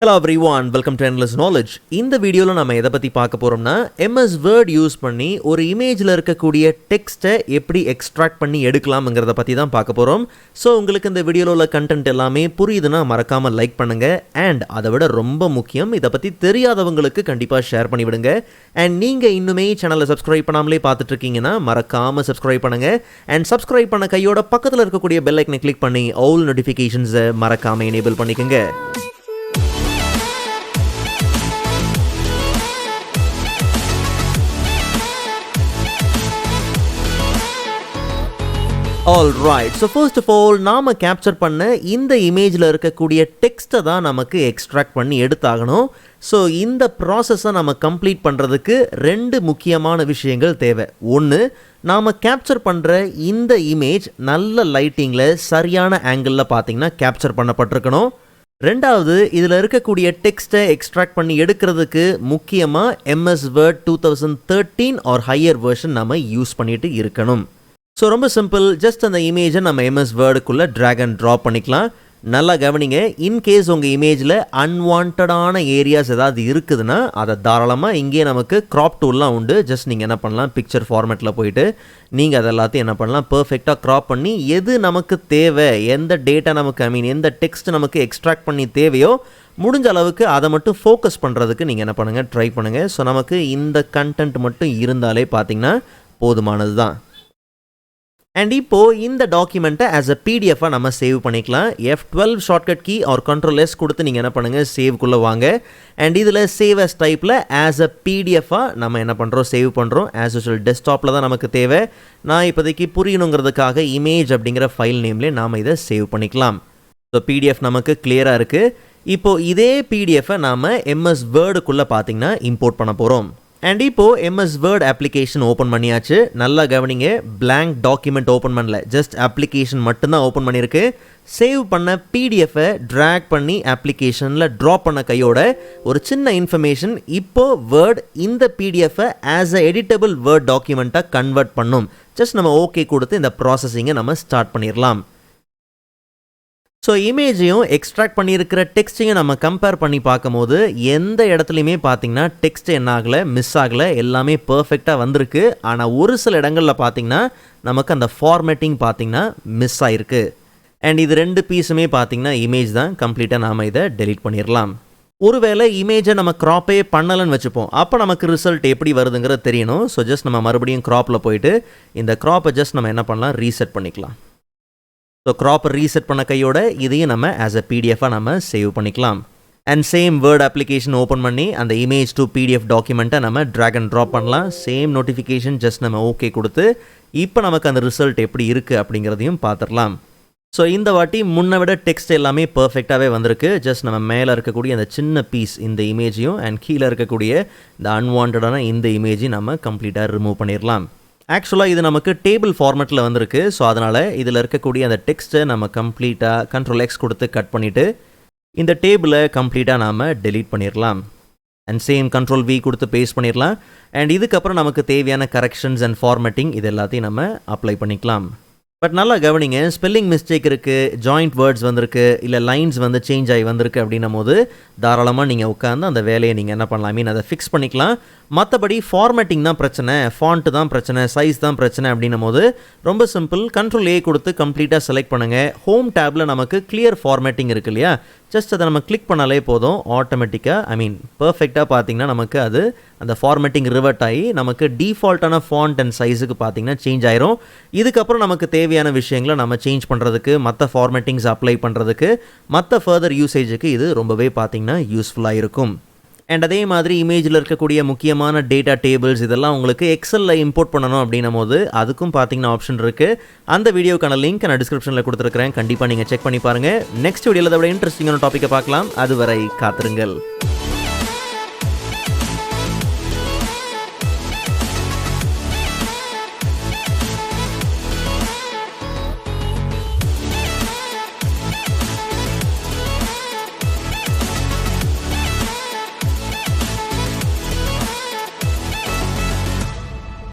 Hello everyone, welcome to Endless Knowledge. இந்த வீடியோல நம்ம எதை பத்தி பார்க்க போறோம்னா MS Word யூஸ் பண்ணி ஒரு இமேஜ்ல இருக்கக்கூடிய டெக்ஸ்ட்டை எப்படி எக்ஸ்ட்ராக்ட் பண்ணி எடுக்கலாம்ங்கறத பத்தி தான் பார்க்க போறோம். சோ உங்களுக்கு இந்த வீடியோல உள்ள கண்டென்ட் எல்லாமே புரியுதுனா மறக்காம லைக் பண்ணுங்க and அதை விட ரொம்ப முக்கியம் இத பத்தி தெரியாதவங்களுக்கு கண்டிப்பா ஷேர் பண்ணி விடுங்க. and நீங்க இன்னுமே சேனலை சப்ஸ்கிரைப் பண்ணாமலே பார்த்துட்டு இருக்கீங்கனா மறக்காம சப்ஸ்கிரைப் பண்ணுங்க and சப்ஸ்கிரைப் பண்ண கையோட பக்கத்துல இருக்கக்கூடிய பெல் ஐகானை கிளிக் பண்ணி all notifications மறக்காம enable பண்ணிக்கங்க. Alright, so first of all நாம கேப்சர் பண்ண இந்த இமேஜ்ல இருக்கக்கூடிய டெக்ஸ்ட்டை தான் நமக்கு எக்ஸ்ட்ராக்ட் பண்ணி எடுத்தாகணும். ஸோ இந்த ப்ராசஸை நம்ம கம்ப்ளீட் பண்ணுறதுக்கு ரெண்டு முக்கியமான விஷயங்கள் தேவை. ஒன்று, நாம் கேப்சர் பண்ணுற இந்த இமேஜ் நல்ல லைட்டிங்கில் சரியான ஆங்கிளில் பார்த்தீங்கன்னா கேப்சர் பண்ணப்பட்டிருக்கணும். ரெண்டாவது, இதில் இருக்கக்கூடிய டெக்ஸ்ட்டை எக்ஸ்ட்ராக்ட் பண்ணி எடுக்கிறதுக்கு முக்கியமாக MS Word 2013 or higher version நம்ம யூஸ் பண்ணிட்டு இருக்கணும். ஸோ ரொம்ப சிம்பிள், ஜஸ்ட் அந்த இமேஜை நம்ம MS Wordக்குள்ளே ட்ராக் அண்ட் ட்ராப் பண்ணிக்கலாம். நல்லா கவனிங்க, இன்கேஸ் உங்கள் இமேஜில் அன்வான்டான ஏரியாஸ் ஏதாவது இருக்குதுன்னா அதை தாராளமாக இங்கே நமக்கு க்ராப் டூல்லாம் உண்டு. ஜஸ்ட் நீங்கள் என்ன பண்ணலாம், பிக்சர் ஃபார்மேட்டில் போயிட்டு நீங்கள் அதை எல்லாத்தையும் என்ன பண்ணலாம், பர்ஃபெக்டாக க்ராப் பண்ணி எது நமக்கு தேவை, எந்த டேட்டா நமக்கு எந்த டெக்ஸ்ட் நமக்கு எக்ஸ்ட்ராக்ட் பண்ணி தேவையோ முடிஞ்ச அளவுக்கு அதை மட்டும் ஃபோக்கஸ் பண்ணுறதுக்கு நீங்கள் என்ன பண்ணுங்கள், ட்ரை பண்ணுங்கள். ஸோ நமக்கு இந்த கண்டென்ட் மட்டும் இருந்தாலே பார்த்தீங்கன்னா போதுமானது தான். அண்ட் இப்போது இந்த டாக்குமெண்ட்டை ஆஸ் அ பிடிஎஃபாக நம்ம சேவ் பண்ணிக்கலாம். F12 shortcut key R Ctrl+S கொடுத்து நீங்கள் என்ன பண்ணுங்கள், சேவ்க்குள்ளே வாங்க. அண்ட் இதில் சேவ் அஸ் டைப்பில் ஆஸ் அ பிடிஎஃபாக நம்ம என்ன பண்ணுறோம், சேவ் பண்ணுறோம். ஆஸ் யூஷுவல் டெஸ்க்டாப்பில் தான் நமக்கு தேவை. நான் இப்போதைக்கு புரியணுங்கிறதுக்காக இமேஜ் அப்படிங்கிற ஃபைல் நேம்லேயே நாம் இதை சேவ் பண்ணிக்கலாம். ஸோ பிடிஎஃப் நமக்கு கிளியராக இருக்குது. இப்போது இதே பிடிஎஃபை நாம் MS Wordக்குள்ளே பார்த்திங்கன்னா இம்போர்ட் பண்ண போகிறோம். அண்ட் இப்போது MS Word அப்ளிகேஷன் ஓப்பன் பண்ணியாச்சு. நல்லா கவனிங்க, blank டாக்குமெண்ட் ஓப்பன் பண்ணல, ஜஸ்ட் அப்ளிகேஷன் மட்டும்தான் ஓப்பன் பண்ணியிருக்கு. சேவ் பண்ண பிடிஎஃபை ட்ராக் பண்ணி அப்ளிகேஷனில் ட்ராப் பண்ண கையோட ஒரு சின்ன இன்ஃபர்மேஷன், இப்போது வேர்ட் இந்த பிடிஎஃபை ஆஸ் அ எடிட்டபிள் வேர்ட் டாக்குமெண்ட்டாக கன்வெர்ட் பண்ணும். ஜஸ்ட் நம்ம ஓகே கொடுத்து இந்த ப்ராசஸிங்கை நம்ம ஸ்டார்ட் பண்ணிடலாம். ஸோ இமேஜையும் எக்ஸ்ட்ராக்ட் பண்ணியிருக்கிற டெக்ஸ்ட்டையும் நம்ம கம்பேர் பண்ணி பார்க்கும்போது எந்த இடத்துலையுமே பார்த்தீங்கன்னா டெக்ஸ்ட் என்ன ஆகலை, மிஸ் ஆகலை, எல்லாமே பர்ஃபெக்டாக வந்திருக்கு. ஆனால் ஒரு சில இடங்களில் பார்த்தீங்கன்னா நமக்கு அந்த ஃபார்மேட்டிங் பார்த்தீங்கன்னா மிஸ் ஆகிருக்கு. அண்ட் இது ரெண்டு பீஸுமே பார்த்தீங்கன்னா இமேஜ் தான். கம்ப்ளீட்டாக நாம் இதை டெலீட் பண்ணிடலாம். ஒருவேளை இமேஜை நம்ம க்ராப்பே பண்ணலன்னு வச்சுப்போம், அப்போ நமக்கு ரிசல்ட் எப்படி வருதுங்கிறது தெரியணும். ஸோ ஜஸ்ட் நம்ம மறுபடியும் க்ராப்பில் போயிட்டு இந்த க்ராப்பை ஜஸ்ட் நம்ம என்ன பண்ணலாம், ரீசெட் பண்ணிக்கலாம். ஸோ க்ராப்பை ரீசெட் பண்ண கையோட இதையும் நம்ம ஆஸ் அ பிடிஎஃபாக நம்ம சேவ் பண்ணிக்கலாம். And same word application open பண்ணி அந்த இமேஜ் டு பிடிஎஃப் டாக்குமெண்ட்டை நம்ம ட்ராக் அண்ட் ட்ராப் பண்ணலாம். சேம் நோட்டிஃபிகேஷன், ஜஸ்ட் நம்ம ஓகே கொடுத்து இப்போ நமக்கு அந்த ரிசல்ட் எப்படி இருக்குது அப்படிங்கிறதையும் பார்த்துடலாம். ஸோ இந்த வாட்டி முன்னை விட டெக்ஸ்ட் எல்லாமே பர்ஃபெக்டாகவே வந்திருக்கு. ஜஸ்ட் நம்ம மேலே இருக்கக்கூடிய அந்த சின்ன பீஸ் இந்த இமேஜையும் அண்ட் கீழே இருக்கக்கூடிய இந்த அன்வான்டான இந்த இமேஜையும் நம்ம கம்ப்ளீட்டாக ரிமூவ் பண்ணிடலாம். ஆக்சுவலாக இது நமக்கு டேபிள் ஃபார்மேட்டில் வந்திருக்கு. ஸோ அதனால் இதில் இருக்கக்கூடிய அந்த டெக்ஸ்ட்டை நம்ம கம்ப்ளீட்டாக Ctrl+X கொடுத்து கட் பண்ணிவிட்டு இந்த டேபிளை கம்ப்ளீட்டாக நாம் டெலீட் பண்ணிடலாம். அண்ட் சேம் Ctrl+V கொடுத்து பேஸ்ட் பண்ணிடலாம். அண்ட் இதுக்கப்புறம் நமக்கு தேவையான கரெக்ஷன்ஸ் அண்ட் ஃபார்மேட்டிங் இது எல்லாத்தையும் நம்ம அப்ளை பண்ணிக்கலாம். பட் நல்லா கவனிங்க, ஸ்பெல்லிங் மிஸ்டேக் இருக்குது, ஜாயிண்ட் வேர்ட்ஸ் வந்திருக்கு, இல்லை லைன்ஸ் சேஞ்ச் ஆகி வந்திருக்கு அப்படின்னும் போது தாராளமாக நீங்கள் உட்காந்து அந்த வேலையை நீங்கள் என்ன பண்ணலாம், அதை ஃபிக்ஸ் பண்ணிக்கலாம். மற்றபடி ஃபார்மேட்டிங் தான் பிரச்சனை, ஃபாண்ட்டு தான் பிரச்சனை, சைஸ் தான் பிரச்சனை அப்படின்னும் போது ரொம்ப சிம்பிள், Ctrl+A கொடுத்து கம்ப்ளீட்டாக செலக்ட் பண்ணுங்கள். ஹோம் டேப்பில் நமக்கு கிளியர் ஃபார்மேட்டிங் இருக்குது இல்லையா, ஜஸ்ட் அதை நம்ம கிளிக் பண்ணாலே போதும், ஆட்டோமேட்டிக்காக பர்ஃபெக்டாக பார்த்தீங்கன்னா நமக்கு அது அந்த ஃபார்மேட்டிங் ரிவர்ட் ஆகி நமக்கு டிஃபால்ட்டான ஃபாண்ட் அண்ட் சைஸுக்கு பார்த்தீங்கன்னா சேஞ்ச் ஆயிரும். இதுக்கப்புறம் நமக்கு தேவையான விஷயங்களை நம்ம சேஞ்ச் பண்ணுறதுக்கு, மற்ற ஃபார்மேட்டிங்ஸ் அப்ளை பண்ணுறதுக்கு, மற்ற ஃபர்தர் யூசேஜுக்கு இது ரொம்பவே பார்த்தீங்கன்னா யூஸ்ஃபுல்லாக இருக்கும். அண்ட் அதே மாதிரி இமேஜில் இருக்கக்கூடிய முக்கியமான டேட்டா டேபிள்ஸ் இதெல்லாம் உங்களுக்கு எக்ஸலில் இம்போர்ட் பண்ணணும் அப்படின்னும் போது அதுக்கும் பார்த்தீங்கன்னா ஆப்ஷன் இருக்குது. அந்த வீடியோக்கான லிங்க் நான் டிஸ்கிரிப்ஷனில் கொடுத்துருக்கிறேன், கண்டிப்பாக நீங்கள் செக் பண்ணி பாருங்கள். நெக்ஸ்ட் வீடியோவில் அதை விட இன்ட்ரெஸ்டிங்கான டாப்பிக்கை பார்க்கலாம். அதுவரை காத்திருங்கள்.